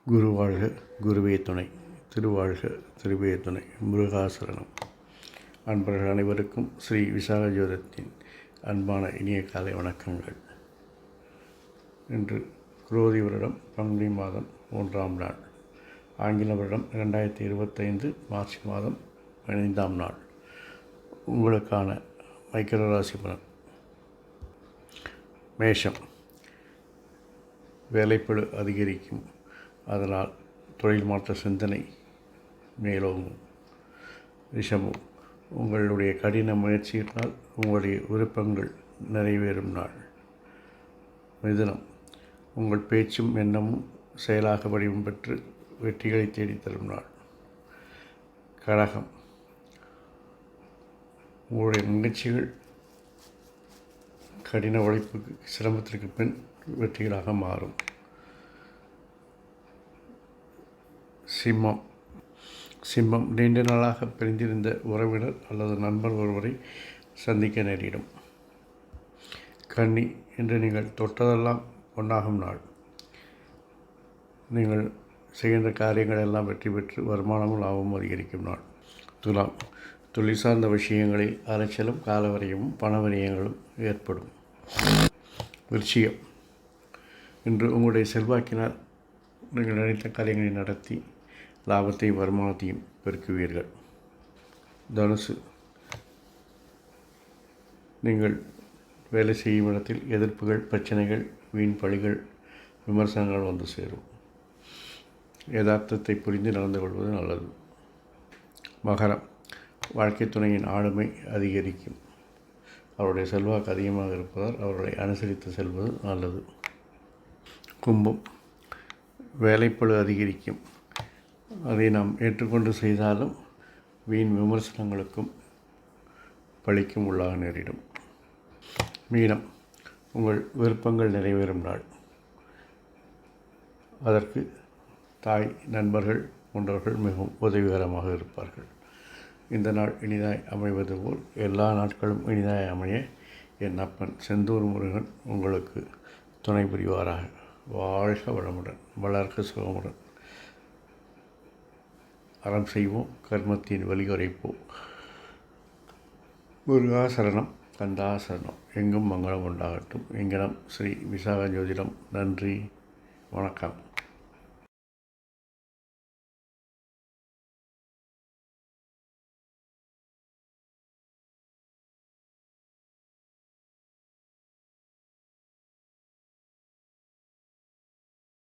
குரு வாழ்க குருவே துணை, திருவாழ்க திருவே துணை, முருகாசரணம். அன்பர்கள் அனைவருக்கும் ஸ்ரீ விசாக ஜோதிடத்தின் அன்பான இனிய காலை வணக்கங்கள். இன்று குரோதி வருடம் பங்குனி மாதம் 1ஆம் நாள், ஆங்கில வருடம் 2025 மார்ச் மாதம் 5ஆம் நாள். உங்களுக்கான மைக்கர ராசி பலன். மேஷம், வேலைப்பளு அதிகரிக்கும், அதனால் தொழில் மாற்ற சிந்தனை மேலோங்கும். ரிஷபம், உங்களுடைய கடின முயற்சியினால் உங்களுடைய விருப்பங்கள் நிறைவேறும் நாள். மிதுனம், உங்கள் பேச்சும் எண்ணமும் செயலாக வடிவம் பெற்று வெற்றிகளை தேடித்தரும் நாள். கடகம், உங்களுடைய முயற்சிகள் கடின உழைப்புக்கு சிரமத்திற்கு பின் வெற்றிகளாக மாறும். சிம்மம், நீண்ட நாளாக பிரிந்திருந்த உறவினர் அல்லது நண்பர் ஒருவரை சந்திக்க நேரிடும். கன்னி, இன்று நீங்கள் தொட்டதெல்லாம் பொன்னாகும் நாள். நீங்கள் செய்கின்ற காரியங்கள் எல்லாம் வெற்றி பெற்று வருமானமும் லாபமும் அதிகரிக்கும் நாள். துலாம், தொழில் சார்ந்த விஷயங்களில் அலைச்சலும் காலவரையும் பணவரியங்களும் ஏற்படும். விருச்சிகம், இன்று உங்களுடைய செல்வாக்கினால் நீங்கள் நினைத்த காரியங்களை நடத்தி லாபத்தையும் வருமானத்தையும் பெருக்குவீர்கள். தனுசு, நீங்கள் வேலை செய்யும் இடத்தில் எதிர்ப்புகள், பிரச்சனைகள், வீண் பழிகள், விமர்சனங்கள் வந்து சேரும். யதார்த்தத்தை புரிந்து நடந்து கொள்வது நல்லது. மகரம், வாழ்க்கை துணையின் ஆளுமை அதிகரிக்கும். அவருடைய செல்வாக்கு அதிகமாக இருப்பதால் அவர்களை அனுசரித்து செல்வது நல்லது. கும்பம், வேலைப்பளு அதிகரிக்கும். அதை நாம் ஏற்றுக்கொண்டு செய்தாலும் வீண் விமர்சனங்களுக்கும் பழிக்கும் உள்ளாக நேரிடும். மீனம், உங்கள் விருப்பங்கள் நிறைவேறும் நாள். அதற்கு தாய், நண்பர்கள் போன்றவர்கள் மிகவும் உதவிகரமாக இருப்பார்கள். இந்த நாள் இனிதாய் அமைவது போல் எல்லா நாட்களும் இனிதாய் அமைய என் அப்பன் செந்தூர் முருகன் உங்களுக்கு துணை புரிவாராக. வாழ்க வளமுடன், வளர்க்க சுகமுடன். அறம் செய்வோம், கர்மத்தின் வழி குறைப்போம். முருகாசரணம், கந்தாசரணம். எங்கும் மங்களம் உண்டாகட்டும். எங்கனம் ஸ்ரீ விசாக ஜோதிடம். நன்றி, வணக்கம்.